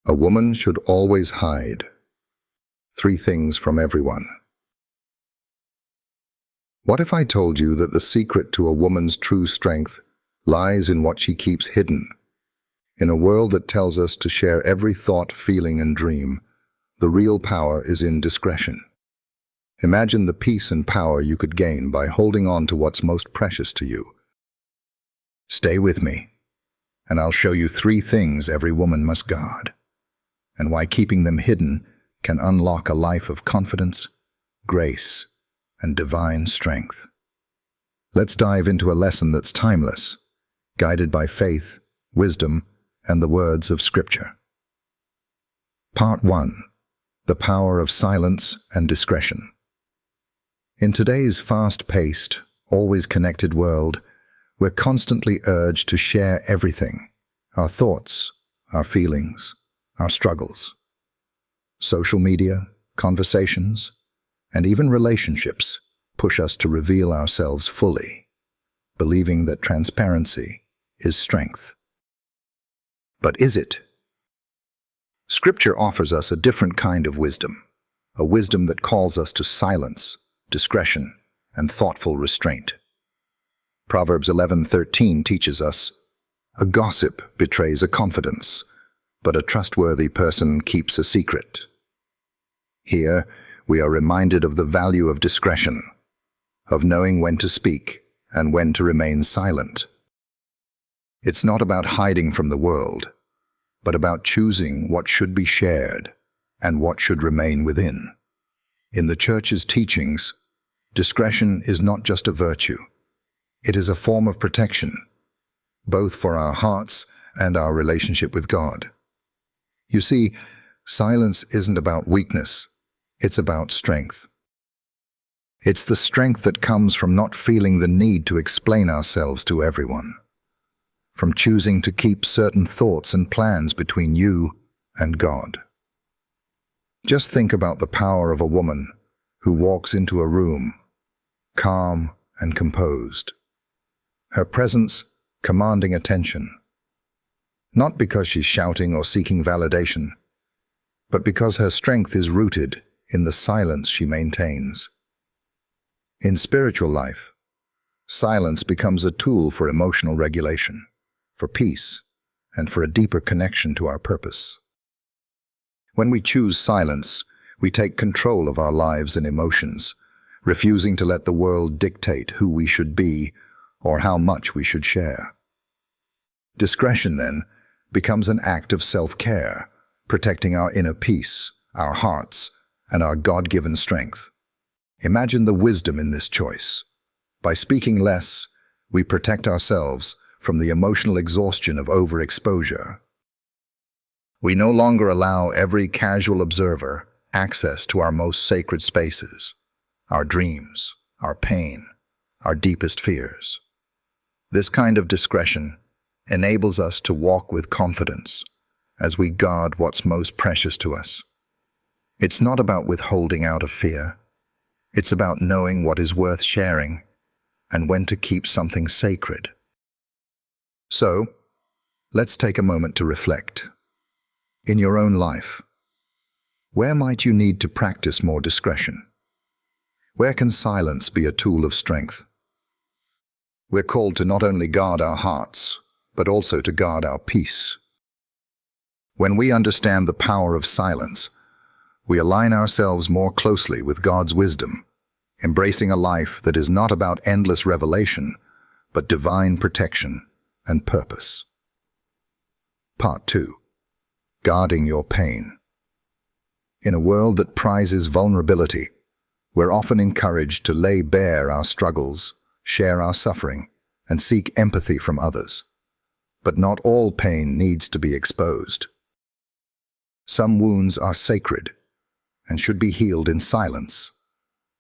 A woman should always hide 3 things from everyone. What if I told you that the secret to a woman's true strength lies in what she keeps hidden? In a world that tells us to share every thought, feeling, and dream, the real power is in discretion. Imagine the peace and power you could gain by holding on to what's most precious to you. Stay with me, and I'll show you 3 things every woman must guard, and why keeping them hidden can unlock a life of confidence, grace, and divine strength. Let's dive into a lesson that's timeless, guided by faith, wisdom, and the words of Scripture. Part 1. The Power of Silence and Discretion. In today's fast-paced, always connected world, we're constantly urged to share everything: our thoughts, our feelings, our struggles. Social media, conversations, and even relationships push us to reveal ourselves fully, believing that transparency is strength. But is it? Scripture offers us a different kind of wisdom, a wisdom that calls us to silence, discretion, and thoughtful restraint. Proverbs 11:13 teaches us, "A gossip betrays a confidence, but a trustworthy person keeps a secret." Here, we are reminded of the value of discretion, of knowing when to speak and when to remain silent. It's not about hiding from the world, but about choosing what should be shared and what should remain within. In the Church's teachings, discretion is not just a virtue. It is a form of protection, both for our hearts and our relationship with God. You see, silence isn't about weakness, it's about strength. It's the strength that comes from not feeling the need to explain ourselves to everyone, from choosing to keep certain thoughts and plans between you and God. Just think about the power of a woman who walks into a room, calm and composed, her presence commanding attention, not because she's shouting or seeking validation, but because her strength is rooted in the silence she maintains. In spiritual life, silence becomes a tool for emotional regulation, for peace, and for a deeper connection to our purpose. When we choose silence, we take control of our lives and emotions, refusing to let the world dictate who we should be or how much we should share. Discretion, then, becomes an act of self-care, protecting our inner peace, our hearts, and our God-given strength. Imagine the wisdom in this choice. By speaking less, we protect ourselves from the emotional exhaustion of overexposure. We no longer allow every casual observer access to our most sacred spaces, our dreams, our pain, our deepest fears. This kind of discretion enables us to walk with confidence as we guard what's most precious to us. It's not about withholding out of fear. It's about knowing what is worth sharing and when to keep something sacred. So, let's take a moment to reflect. In your own life, where might you need to practice more discretion? Where can silence be a tool of strength? We're called to not only guard our hearts, but also to guard our peace. When we understand the power of silence, we align ourselves more closely with God's wisdom, embracing a life that is not about endless revelation, but divine protection and purpose. Part 2. Guarding your pain. In a world that prizes vulnerability, we're often encouraged to lay bare our struggles, share our suffering, and seek empathy from others. But not all pain needs to be exposed. Some wounds are sacred and should be healed in silence,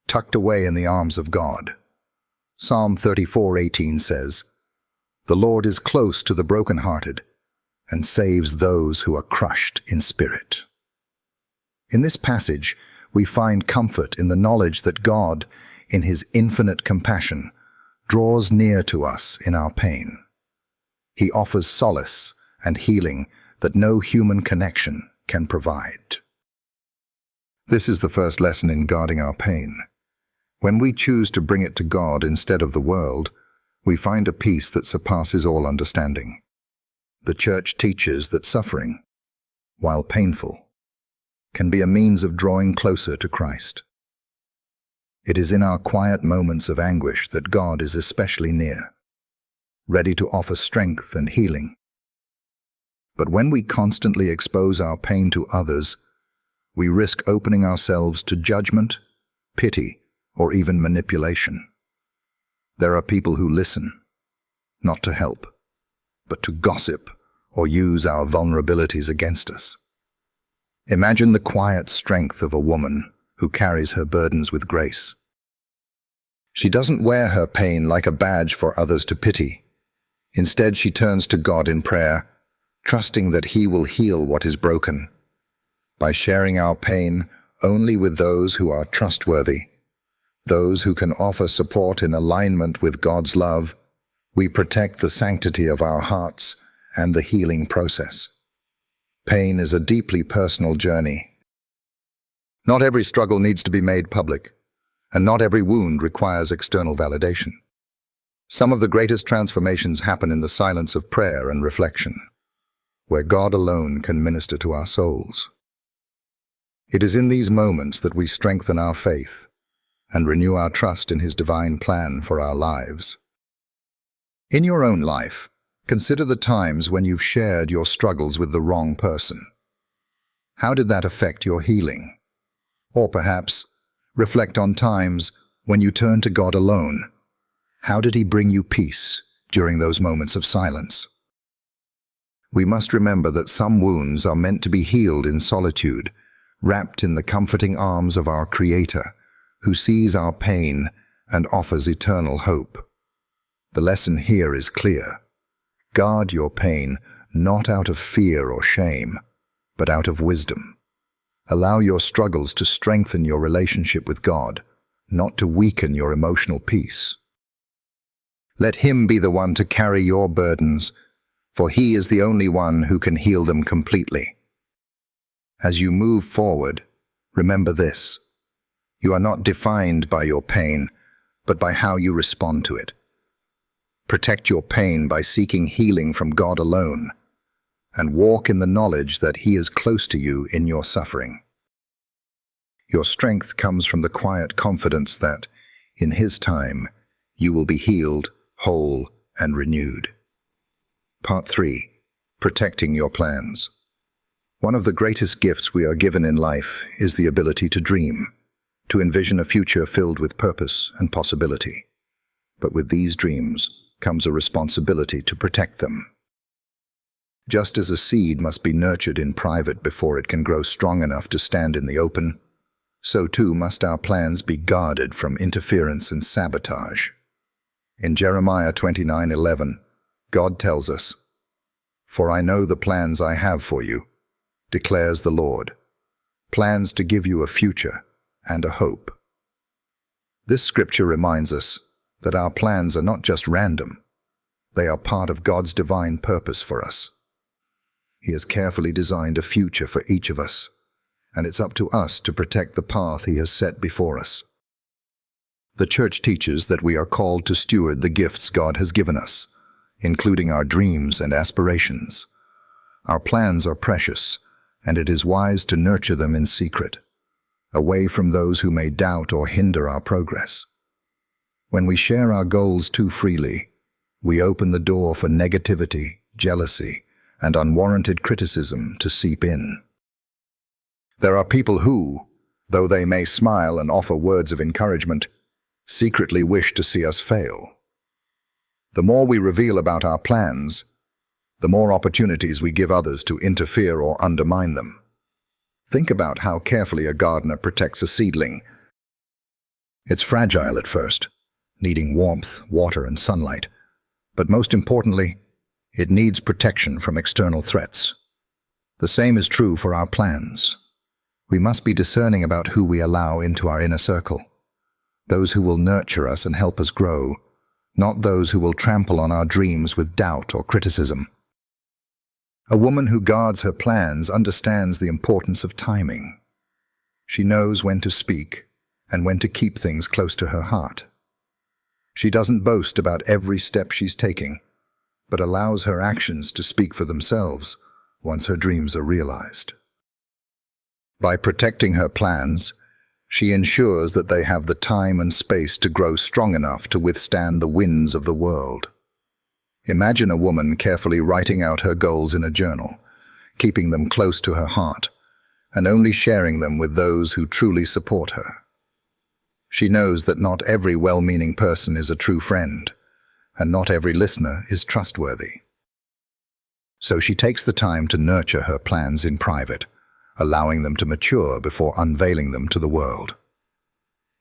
tucked away in the arms of God. Psalm 34:18 says, "The Lord is close to the brokenhearted and saves those who are crushed in spirit." In this passage, we find comfort in the knowledge that God, in His infinite compassion, draws near to us in our pain. He offers solace and healing that no human connection can provide. This is the first lesson in guarding our pain. When we choose to bring it to God instead of the world, we find a peace that surpasses all understanding. The Church teaches that suffering, while painful, can be a means of drawing closer to Christ. It is in our quiet moments of anguish that God is especially near, ready to offer strength and healing. But when we constantly expose our pain to others, we risk opening ourselves to judgment, pity, or even manipulation. There are people who listen, not to help, but to gossip or use our vulnerabilities against us. Imagine the quiet strength of a woman who carries her burdens with grace. She doesn't wear her pain like a badge for others to pity. Instead, she turns to God in prayer, trusting that He will heal what is broken. By sharing our pain only with those who are trustworthy, those who can offer support in alignment with God's love, we protect the sanctity of our hearts and the healing process. Pain is a deeply personal journey. Not every struggle needs to be made public, and not every wound requires external validation. Some of the greatest transformations happen in the silence of prayer and reflection, where God alone can minister to our souls. It is in these moments that we strengthen our faith and renew our trust in His divine plan for our lives. In your own life, consider the times when you've shared your struggles with the wrong person. How did that affect your healing? Or perhaps, reflect on times when you turned to God alone. How did He bring you peace during those moments of silence? We must remember that some wounds are meant to be healed in solitude, wrapped in the comforting arms of our Creator, who sees our pain and offers eternal hope. The lesson here is clear. Guard your pain not out of fear or shame, but out of wisdom. Allow your struggles to strengthen your relationship with God, not to weaken your emotional peace. Let Him be the one to carry your burdens, for He is the only one who can heal them completely. As you move forward, remember this: you are not defined by your pain, but by how you respond to it. Protect your pain by seeking healing from God alone, and walk in the knowledge that He is close to you in your suffering. Your strength comes from the quiet confidence that, in His time, you will be healed, whole, and renewed. Part 3. Protecting your plans. One of the greatest gifts we are given in life is the ability to dream, to envision a future filled with purpose and possibility. But with these dreams comes a responsibility to protect them. Just as a seed must be nurtured in private before it can grow strong enough to stand in the open, so too must our plans be guarded from interference and sabotage. In Jeremiah 29:11, God tells us, "For I know the plans I have for you, declares the Lord, plans to give you a future and a hope." This scripture reminds us that our plans are not just random. They are part of God's divine purpose for us. He has carefully designed a future for each of us, and it's up to us to protect the path He has set before us. The Church teaches that we are called to steward the gifts God has given us, including our dreams and aspirations. Our plans are precious, and it is wise to nurture them in secret, away from those who may doubt or hinder our progress. When we share our goals too freely, we open the door for negativity, jealousy, and unwarranted criticism to seep in. There are people who, though they may smile and offer words of encouragement, secretly wish to see us fail. The more we reveal about our plans, the more opportunities we give others to interfere or undermine them. Think about how carefully a gardener protects a seedling. It's fragile at first, needing warmth, water, and sunlight. But most importantly, it needs protection from external threats. The same is true for our plans. We must be discerning about who we allow into our inner circle. Those who will nurture us and help us grow, not those who will trample on our dreams with doubt or criticism. A woman who guards her plans understands the importance of timing. She knows when to speak and when to keep things close to her heart. She doesn't boast about every step she's taking, but allows her actions to speak for themselves once her dreams are realized. By protecting her plans, she ensures that they have the time and space to grow strong enough to withstand the winds of the world. Imagine a woman carefully writing out her goals in a journal, keeping them close to her heart, and only sharing them with those who truly support her. She knows that not every well-meaning person is a true friend, and not every listener is trustworthy. So she takes the time to nurture her plans in private, allowing them to mature before unveiling them to the world.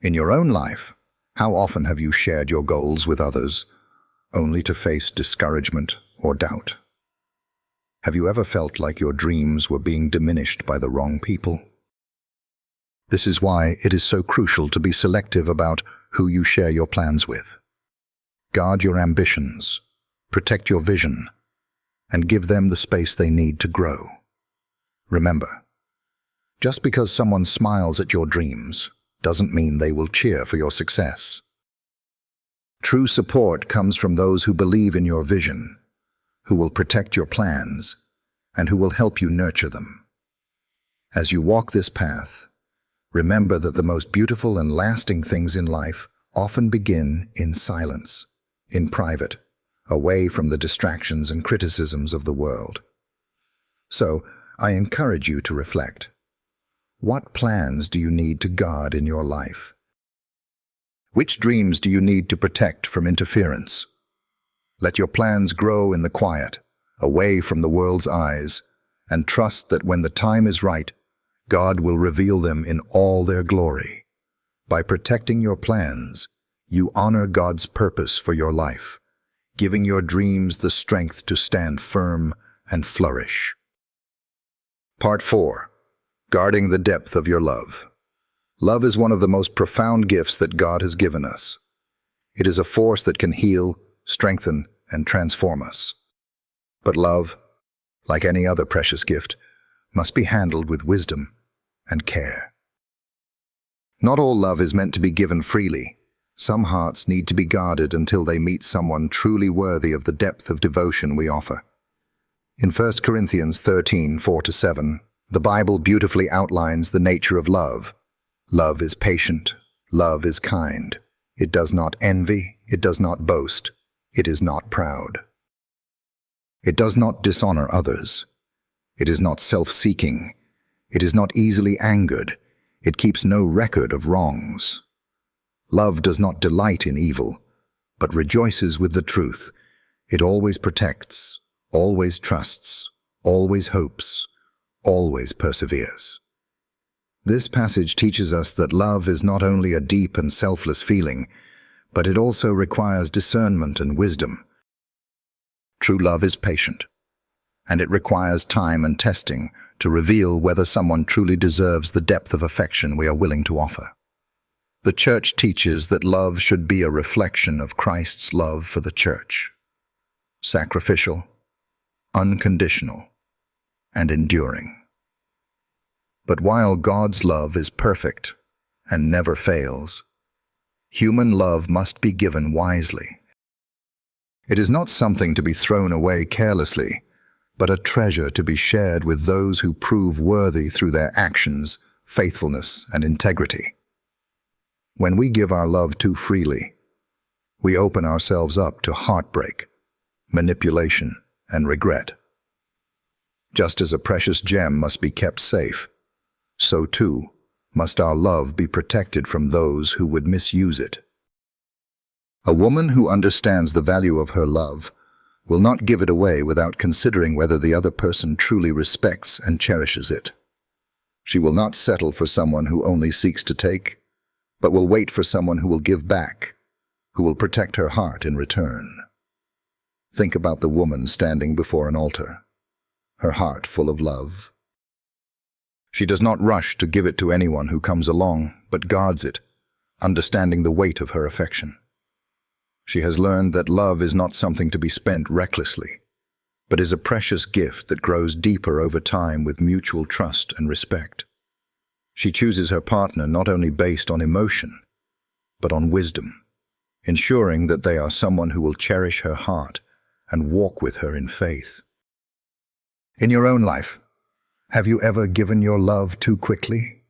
In your own life, how often have you shared your goals with others, only to face discouragement or doubt? Have you ever felt like your dreams were being diminished by the wrong people? This is why it is so crucial to be selective about who you share your plans with. Guard your ambitions, protect your vision, and give them the space they need to grow. Remember, just because someone smiles at your dreams doesn't mean they will cheer for your success. True support comes from those who believe in your vision, who will protect your plans, and who will help you nurture them. As you walk this path, remember that the most beautiful and lasting things in life often begin in silence, in private, away from the distractions and criticisms of the world. So, I encourage you to reflect. What plans do you need to guard in your life? Which dreams do you need to protect from interference? Let your plans grow in the quiet, away from the world's eyes, and trust that when the time is right, God will reveal them in all their glory. By protecting your plans, you honor God's purpose for your life, giving your dreams the strength to stand firm and flourish. Part 4. Guarding the depth of your love. Love is one of the most profound gifts that God has given us. It is a force that can heal, strengthen, and transform us. But love, like any other precious gift, must be handled with wisdom and care. Not all love is meant to be given freely. Some hearts need to be guarded until they meet someone truly worthy of the depth of devotion we offer. In 1 Corinthians 13:4-7, the Bible beautifully outlines the nature of love. Love is patient. Love is kind. It does not envy. It does not boast. It is not proud. It does not dishonor others. It is not self-seeking. It is not easily angered. It keeps no record of wrongs. Love does not delight in evil, but rejoices with the truth. It always protects, always trusts, always hopes, always perseveres. This passage teaches us that love is not only a deep and selfless feeling, but it also requires discernment and wisdom. True love is patient, and it requires time and testing to reveal whether someone truly deserves the depth of affection we are willing to offer. The Church teaches that love should be a reflection of Christ's love for the Church. Sacrificial, unconditional, and enduring. But while God's love is perfect and never fails, human love must be given wisely. It is not something to be thrown away carelessly, but a treasure to be shared with those who prove worthy through their actions, faithfulness, and integrity. When we give our love too freely, we open ourselves up to heartbreak, manipulation, and regret. Just as a precious gem must be kept safe, so too must our love be protected from those who would misuse it. A woman who understands the value of her love will not give it away without considering whether the other person truly respects and cherishes it. She will not settle for someone who only seeks to take, but will wait for someone who will give back, who will protect her heart in return. Think about the woman standing before an altar, her heart full of love. She does not rush to give it to anyone who comes along, but guards it, understanding the weight of her affection. She has learned that love is not something to be spent recklessly. but is a precious gift that grows deeper over time with mutual trust and respect. She chooses her partner not only based on emotion, but on wisdom, ensuring that they are someone who will cherish her heart and walk with her in faith. In your own life, have you ever given your love too quickly?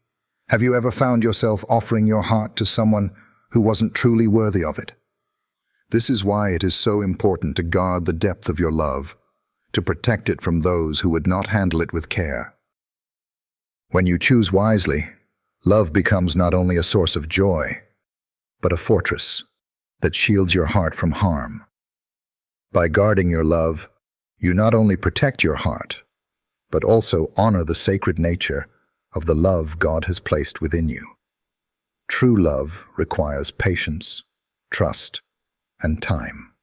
Have you ever found yourself offering your heart to someone who wasn't truly worthy of it? This is why it is so important to guard the depth of your love, to protect it from those who would not handle it with care. When you choose wisely, love becomes not only a source of joy, but a fortress that shields your heart from harm. By guarding your love, you not only protect your heart, but also honor the sacred nature of the love God has placed within you. True love requires patience, trust, and time.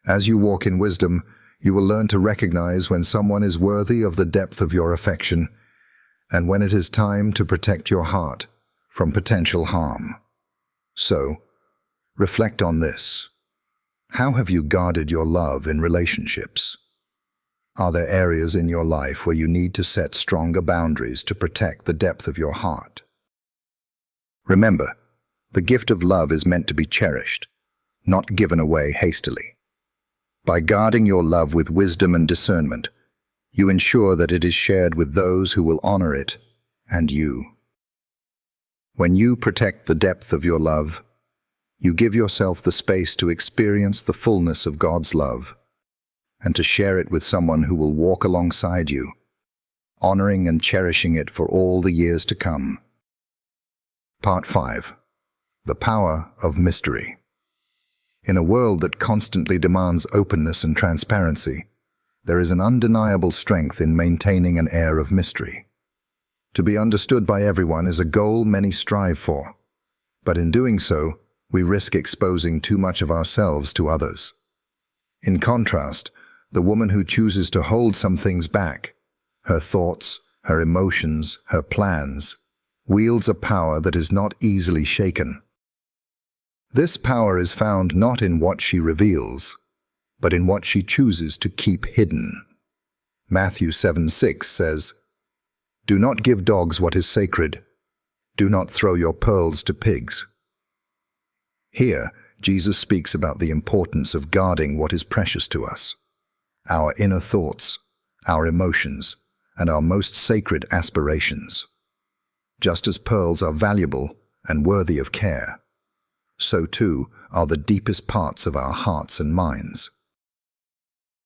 As you walk in wisdom, you will learn to recognize when someone is worthy of the depth of your affection and when it is time to protect your heart from potential harm. So, reflect on this. How have you guarded your love in relationships? Are there areas in your life where you need to set stronger boundaries to protect the depth of your heart? Remember, the gift of love is meant to be cherished, not given away hastily. By guarding your love with wisdom and discernment, you ensure that it is shared with those who will honor it and you. When you protect the depth of your love, you give yourself the space to experience the fullness of God's love and to share it with someone who will walk alongside you, honoring and cherishing it for all the years to come. Part 5. The Power of Mystery. In a world that constantly demands openness and transparency, there is an undeniable strength in maintaining an air of mystery. To be understood by everyone is a goal many strive for, but in doing so, we risk exposing too much of ourselves to others. In contrast, the woman who chooses to hold some things back, her thoughts, her emotions, her plans, wields a power that is not easily shaken. This power is found not in what she reveals, but in what she chooses to keep hidden. Matthew 7:6 says, "Do not give dogs what is sacred. Do not throw your pearls to pigs." Here, Jesus speaks about the importance of guarding what is precious to us, our inner thoughts, our emotions, and our most sacred aspirations. Just as pearls are valuable and worthy of care, so too are the deepest parts of our hearts and minds.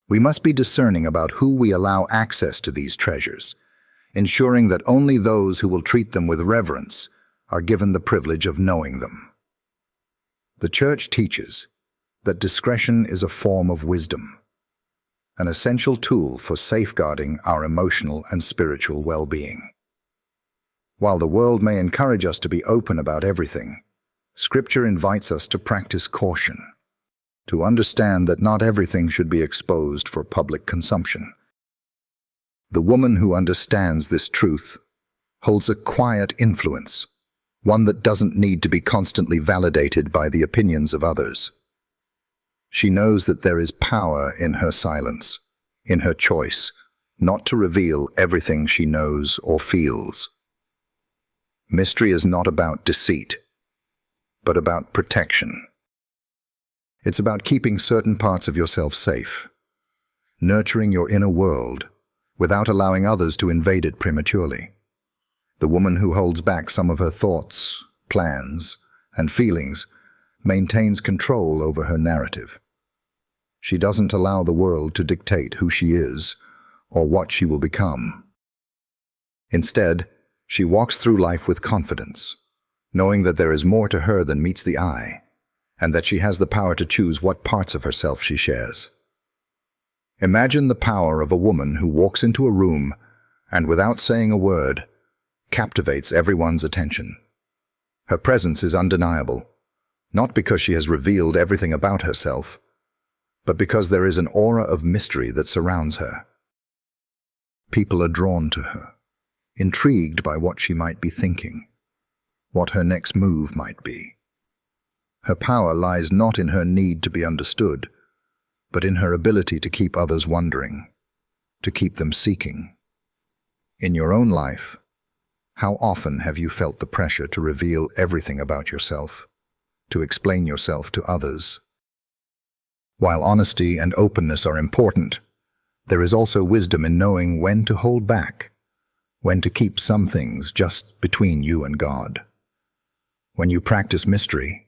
We must be discerning about who we allow access to these treasures, ensuring that only those who will treat them with reverence are given the privilege of knowing them. The Church teaches that discretion is a form of wisdom, an essential tool for safeguarding our emotional and spiritual well-being. While the world may encourage us to be open about everything, Scripture invites us to practice caution, to understand that not everything should be exposed for public consumption. The woman who understands this truth holds a quiet influence, one that doesn't need to be constantly validated by the opinions of others. She knows that there is power in her silence, in her choice not to reveal everything she knows or feels. Mystery is not about deceit, but about protection. It's about keeping certain parts of yourself safe, nurturing your inner world without allowing others to invade it prematurely. The woman who holds back some of her thoughts, plans, and feelings maintains control over her narrative. She doesn't allow the world to dictate who she is or what she will become. Instead, she walks through life with confidence, knowing that there is more to her than meets the eye, and that she has the power to choose what parts of herself she shares. Imagine the power of a woman who walks into a room and, without saying a word, captivates everyone's attention. Her presence is undeniable, not because she has revealed everything about herself, but because there is an aura of mystery that surrounds her. People are drawn to her, intrigued by what she might be thinking, what her next move might be. Her power lies not in her need to be understood, but in her ability to keep others wondering, to keep them seeking. In your own life, how often have you felt the pressure to reveal everything about yourself, to explain yourself to others? While honesty and openness are important, there is also wisdom in knowing when to hold back, when to keep some things just between you and God. When you practice mystery,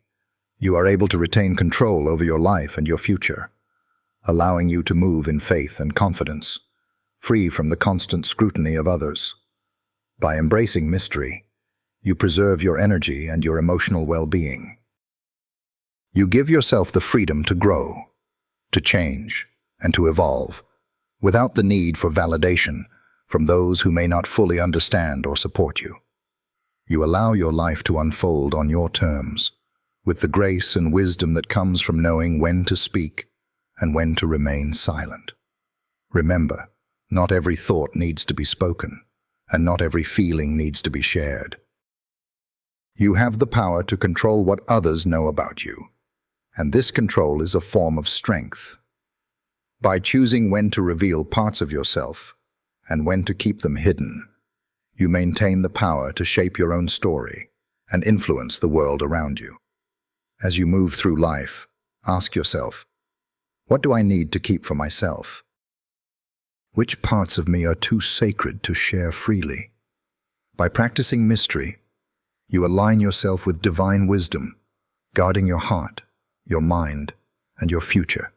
you are able to retain control over your life and your future, allowing you to move in faith and confidence, free from the constant scrutiny of others. By embracing mystery, you preserve your energy and your emotional well-being. You give yourself the freedom to grow, to change, and to evolve, without the need for validation from those who may not fully understand or support you. You allow your life to unfold on your terms, with the grace and wisdom that comes from knowing when to speak and when to remain silent. Remember, not every thought needs to be spoken, and not every feeling needs to be shared. You have the power to control what others know about you, and this control is a form of strength. By choosing when to reveal parts of yourself and when to keep them hidden, you maintain the power to shape your own story and influence the world around you. As you move through life, ask yourself, what do I need to keep for myself? Which parts of me are too sacred to share freely? By practicing mystery, you align yourself with divine wisdom, guarding your heart, your mind, and your future,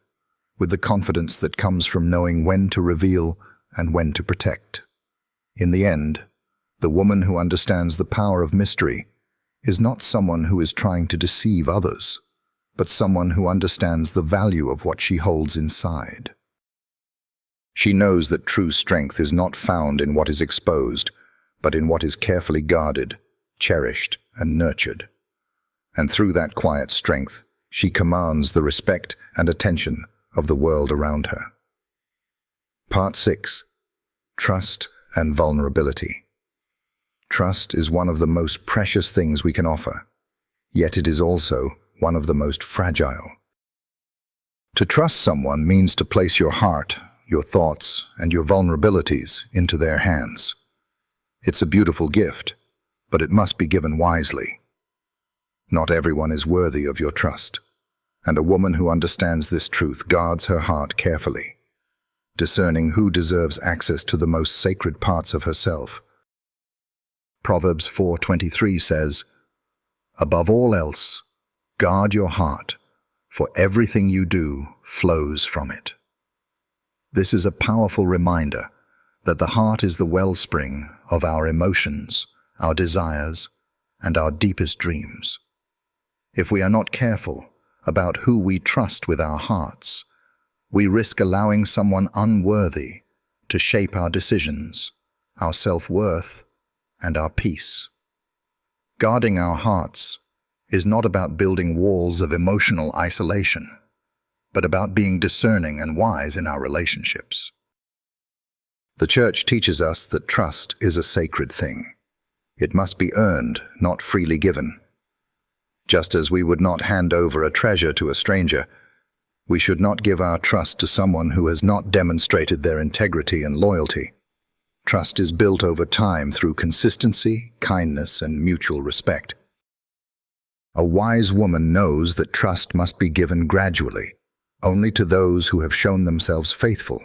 with the confidence that comes from knowing when to reveal and when to protect. In the end, the woman who understands the power of mystery is not someone who is trying to deceive others, but someone who understands the value of what she holds inside. She knows that true strength is not found in what is exposed, but in what is carefully guarded, cherished, and nurtured. And through that quiet strength, she commands the respect and attention of the world around her. Part 6. Trust and vulnerability. Trust is one of the most precious things we can offer, yet it is also one of the most fragile. To trust someone means to place your heart, your thoughts, and your vulnerabilities into their hands. It's a beautiful gift, but it must be given wisely. Not everyone is worthy of your trust, and a woman who understands this truth guards her heart carefully, discerning who deserves access to the most sacred parts of herself. Proverbs 4:23 says, "Above all else, guard your heart, for everything you do flows from it." This is a powerful reminder that the heart is the wellspring of our emotions, our desires, and our deepest dreams. If we are not careful about who we trust with our hearts, we risk allowing someone unworthy to shape our decisions, our self-worth, and our peace. Guarding our hearts is not about building walls of emotional isolation, but about being discerning and wise in our relationships. The Church teaches us that trust is a sacred thing. It must be earned, not freely given. Just as we would not hand over a treasure to a stranger, we should not give our trust to someone who has not demonstrated their integrity and loyalty. Trust is built over time through consistency, kindness, and mutual respect. A wise woman knows that trust must be given gradually, only to those who have shown themselves faithful,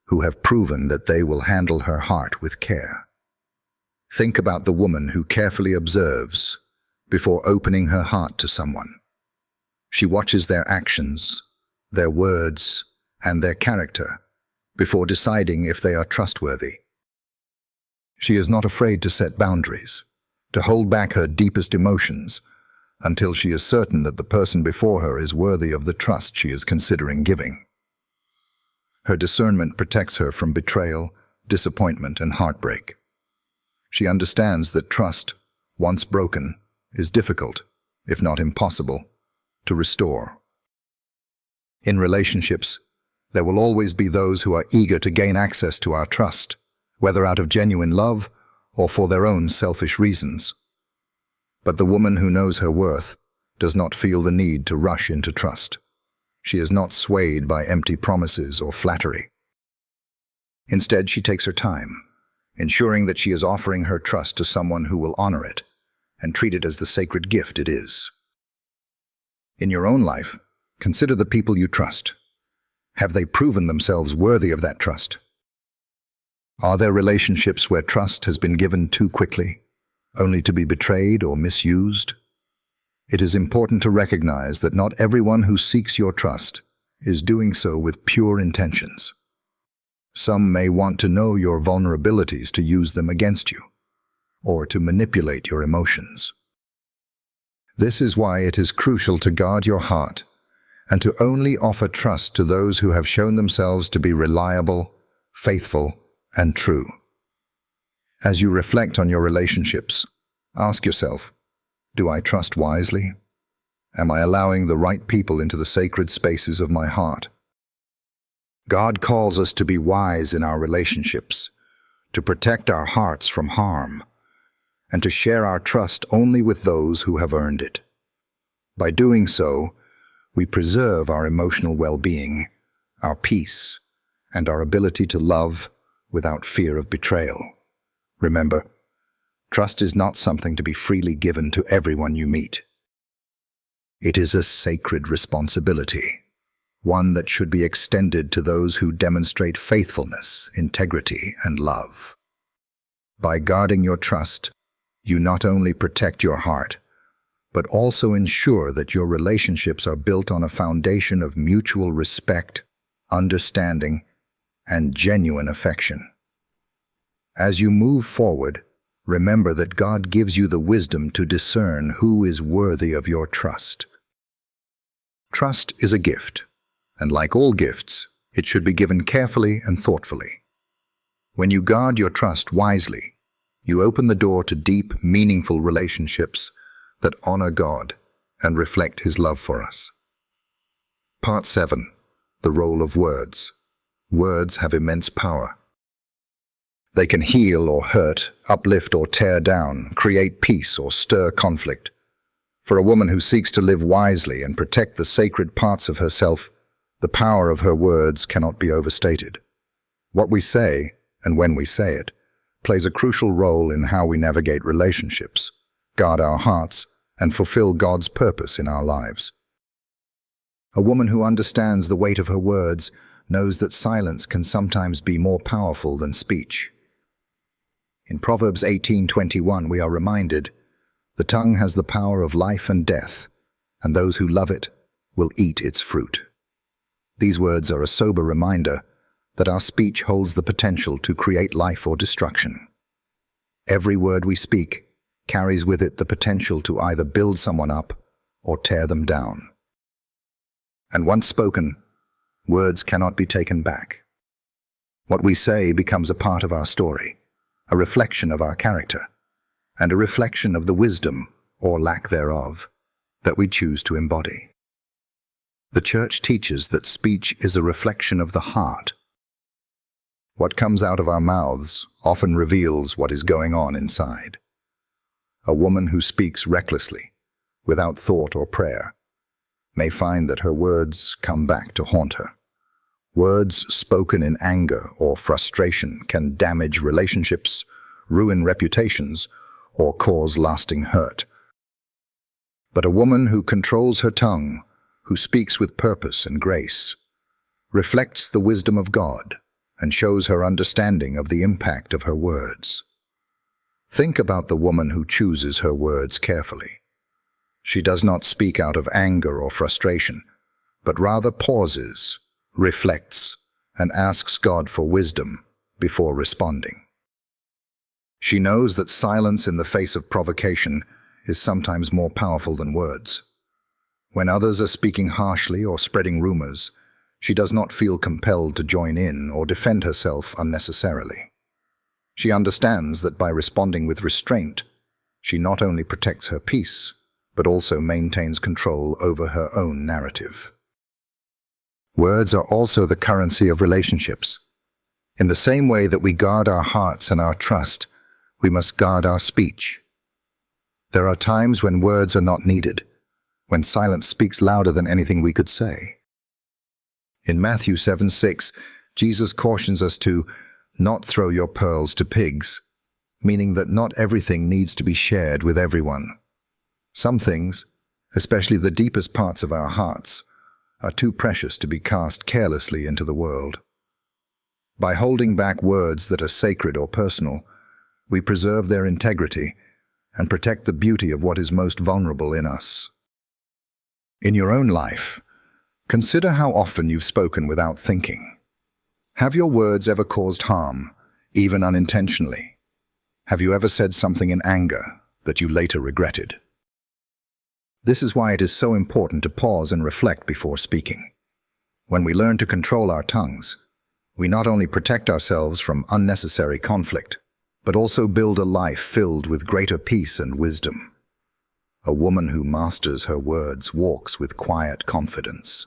who have proven that they will handle her heart with care. Think about the woman who carefully observes before opening her heart to someone. She watches their actions, their words, and their character before deciding if they are trustworthy. She is not afraid to set boundaries, to hold back her deepest emotions until she is certain that the person before her is worthy of the trust she is considering giving. Her discernment protects her from betrayal, disappointment, and heartbreak. She understands that trust, once broken, is difficult, if not impossible, to restore. In relationships, there will always be those who are eager to gain access to our trust, whether out of genuine love or for their own selfish reasons. But the woman who knows her worth does not feel the need to rush into trust. She is not swayed by empty promises or flattery. Instead, she takes her time, ensuring that she is offering her trust to someone who will honor it and treat it as the sacred gift it is. In your own life, consider the people you trust. Have they proven themselves worthy of that trust? Are there relationships where trust has been given too quickly, only to be betrayed or misused? It is important to recognize that not everyone who seeks your trust is doing so with pure intentions. Some may want to know your vulnerabilities to use them against you, or to manipulate your emotions. This is why it is crucial to guard your heart and to only offer trust to those who have shown themselves to be reliable, faithful, and true. As you reflect on your relationships, ask yourself, do I trust wisely? Am I allowing the right people into the sacred spaces of my heart? God calls us to be wise in our relationships, to protect our hearts from harm, and to share our trust only with those who have earned it. By doing so, we preserve our emotional well-being, our peace, and our ability to love without fear of betrayal. Remember, trust is not something to be freely given to everyone you meet. It is a sacred responsibility, one that should be extended to those who demonstrate faithfulness, integrity, and love. By guarding your trust, you not only protect your heart, but also ensure that your relationships are built on a foundation of mutual respect, understanding, and genuine affection. As you move forward, remember that God gives you the wisdom to discern who is worthy of your trust. Trust is a gift, and like all gifts, it should be given carefully and thoughtfully. When you guard your trust wisely, you open the door to deep, meaningful relationships that honor God and reflect His love for us. Part 7. The role of words. Words have immense power. They can heal or hurt, uplift or tear down, create peace or stir conflict. For a woman who seeks to live wisely and protect the sacred parts of herself, the power of her words cannot be overstated. What we say, and when we say it, plays a crucial role in how we navigate relationships, guard our hearts, and fulfill God's purpose in our lives. A woman who understands the weight of her words knows that silence can sometimes be more powerful than speech. In Proverbs 18:21 we are reminded, "The tongue has the power of life and death, and those who love it will eat its fruit." These words are a sober reminder that our speech holds the potential to create life or destruction. Every word we speak carries with it the potential to either build someone up or tear them down. And once spoken, words cannot be taken back. What we say becomes a part of our story, a reflection of our character, and a reflection of the wisdom, or lack thereof, that we choose to embody. The Church teaches that speech is a reflection of the heart. What comes out of our mouths often reveals what is going on inside. A woman who speaks recklessly, without thought or prayer, may find that her words come back to haunt her. Words spoken in anger or frustration can damage relationships, ruin reputations, or cause lasting hurt. But a woman who controls her tongue, who speaks with purpose and grace, reflects the wisdom of God and shows her understanding of the impact of her words. Think about the woman who chooses her words carefully. She does not speak out of anger or frustration, but rather pauses, reflects, and asks God for wisdom before responding. She knows that silence in the face of provocation is sometimes more powerful than words. When others are speaking harshly or spreading rumors, she does not feel compelled to join in or defend herself unnecessarily. She understands that by responding with restraint, she not only protects her peace, but also maintains control over her own narrative. Words are also the currency of relationships. In the same way that we guard our hearts and our trust, we must guard our speech. There are times when words are not needed, when silence speaks louder than anything we could say. In Matthew 7:6, Jesus cautions us to not throw your pearls to pigs, meaning that not everything needs to be shared with everyone. Some things, especially the deepest parts of our hearts, are too precious to be cast carelessly into the world. By holding back words that are sacred or personal, we preserve their integrity and protect the beauty of what is most vulnerable in us. In your own life, consider how often you've spoken without thinking. Have your words ever caused harm, even unintentionally? Have you ever said something in anger that you later regretted? This is why it is so important to pause and reflect before speaking. When we learn to control our tongues, we not only protect ourselves from unnecessary conflict, but also build a life filled with greater peace and wisdom. A woman who masters her words walks with quiet confidence.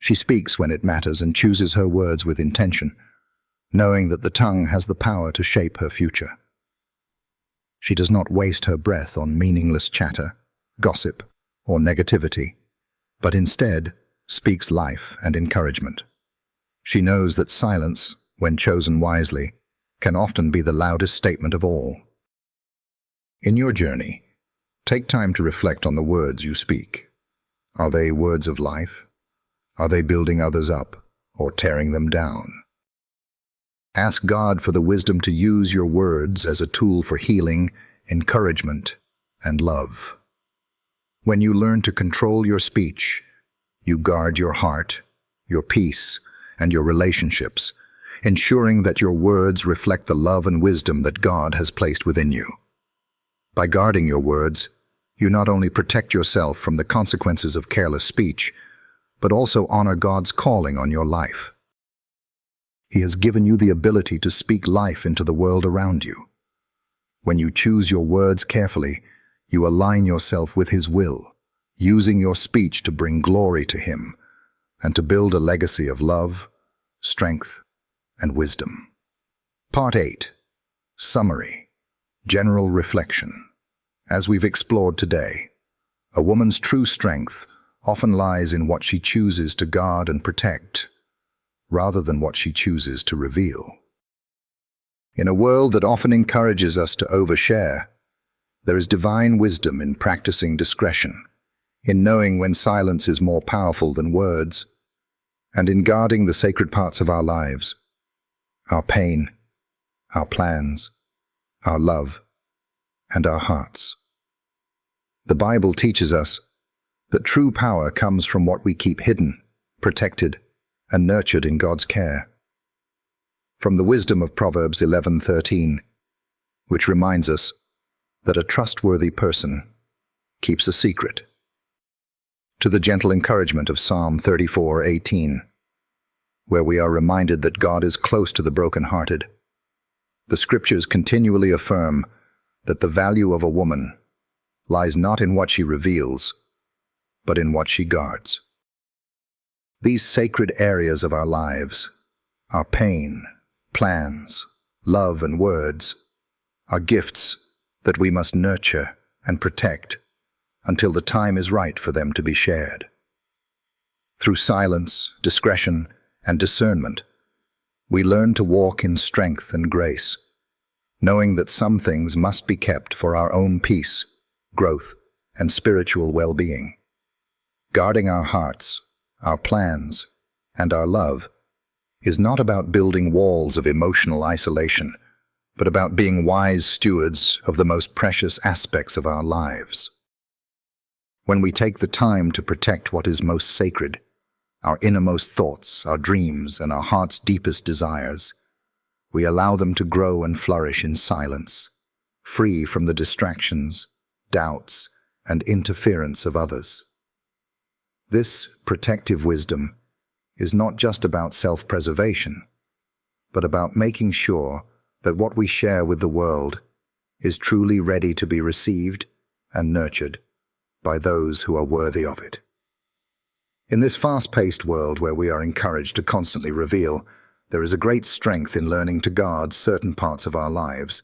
She speaks when it matters and chooses her words with intention, knowing that the tongue has the power to shape her future. She does not waste her breath on meaningless chatter, gossip, or negativity, but instead speaks life and encouragement. She knows that silence, when chosen wisely, can often be the loudest statement of all. In your journey, take time to reflect on the words you speak. Are they words of life? Are they building others up or tearing them down? Ask God for the wisdom to use your words as a tool for healing, encouragement, and love. When you learn to control your speech, you guard your heart, your peace, and your relationships, ensuring that your words reflect the love and wisdom that God has placed within you. By guarding your words, you not only protect yourself from the consequences of careless speech, but also honor God's calling on your life. He has given you the ability to speak life into the world around you. When you choose your words carefully, you align yourself with His will, using your speech to bring glory to Him and to build a legacy of love, strength, and wisdom. Part 8. Summary. General reflection. As we've explored today, a woman's true strength often lies in what she chooses to guard and protect, rather than what she chooses to reveal. In a world that often encourages us to overshare, there is divine wisdom in practicing discretion, in knowing when silence is more powerful than words, and in guarding the sacred parts of our lives, our pain, our plans, our love, and our hearts. The Bible teaches us that true power comes from what we keep hidden, protected, and nurtured in God's care. From the wisdom of Proverbs 11:13, which reminds us that a trustworthy person keeps a secret, to the gentle encouragement of Psalm 34:18, where we are reminded that God is close to the brokenhearted. The Scriptures continually affirm that the value of a woman lies not in what she reveals, but in what she guards. These sacred areas of our lives, our pain, plans, love, and words, are gifts that we must nurture and protect until the time is right for them to be shared. Through silence, discretion, and discernment, we learn to walk in strength and grace, knowing that some things must be kept for our own peace, growth, and spiritual well-being. Guarding our hearts, our plans, and our love is not about building walls of emotional isolation, but about being wise stewards of the most precious aspects of our lives. When we take the time to protect what is most sacred, our innermost thoughts, our dreams, and our heart's deepest desires, we allow them to grow and flourish in silence, free from the distractions, doubts, and interference of others. This protective wisdom is not just about self-preservation, but about making sure that what we share with the world is truly ready to be received and nurtured by those who are worthy of it. In this fast-paced world where we are encouraged to constantly reveal, there is a great strength in learning to guard certain parts of our lives.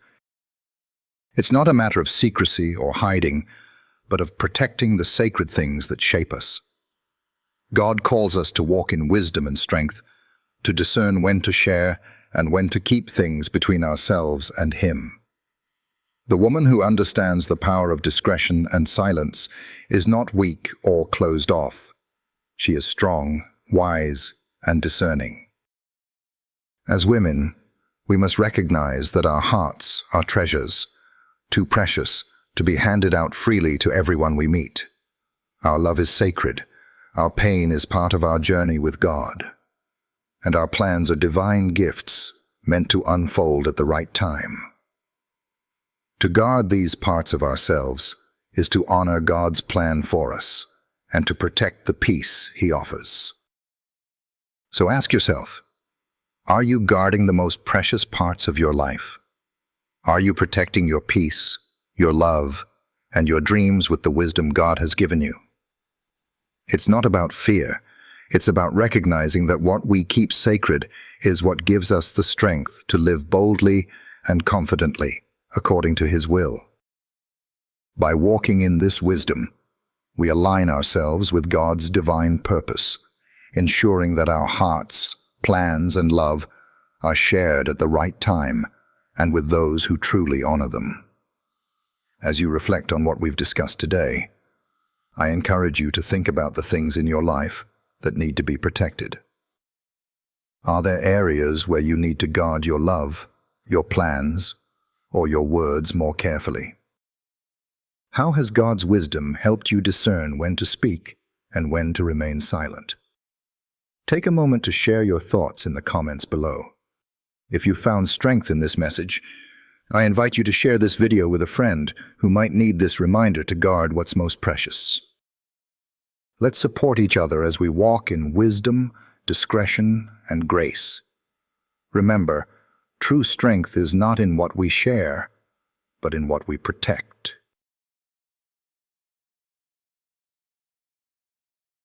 It's not a matter of secrecy or hiding, but of protecting the sacred things that shape us. God calls us to walk in wisdom and strength, to discern when to share and when to keep things between ourselves and Him. The woman who understands the power of discretion and silence is not weak or closed off. She is strong, wise, and discerning. As women, we must recognize that our hearts are treasures, too precious to be handed out freely to everyone we meet. Our love is sacred, our pain is part of our journey with God, and our plans are divine gifts meant to unfold at the right time. To guard these parts of ourselves is to honor God's plan for us and to protect the peace He offers. So ask yourself, are you guarding the most precious parts of your life? Are you protecting your peace, your love, and your dreams with the wisdom God has given you? It's not about fear. It's about recognizing that what we keep sacred is what gives us the strength to live boldly and confidently according to His will. By walking in this wisdom, we align ourselves with God's divine purpose, ensuring that our hearts, plans, and love are shared at the right time and with those who truly honor them. As you reflect on what we've discussed today, I encourage you to think about the things in your life that need to be protected. Are there areas where you need to guard your love, your plans, or your words more carefully? How has God's wisdom helped you discern when to speak and when to remain silent? Take a moment to share your thoughts in the comments below. If you found strength in this message, I invite you to share this video with a friend who might need this reminder to guard what's most precious. Let's support each other as we walk in wisdom, discretion, and grace. Remember, true strength is not in what we share, but in what we protect.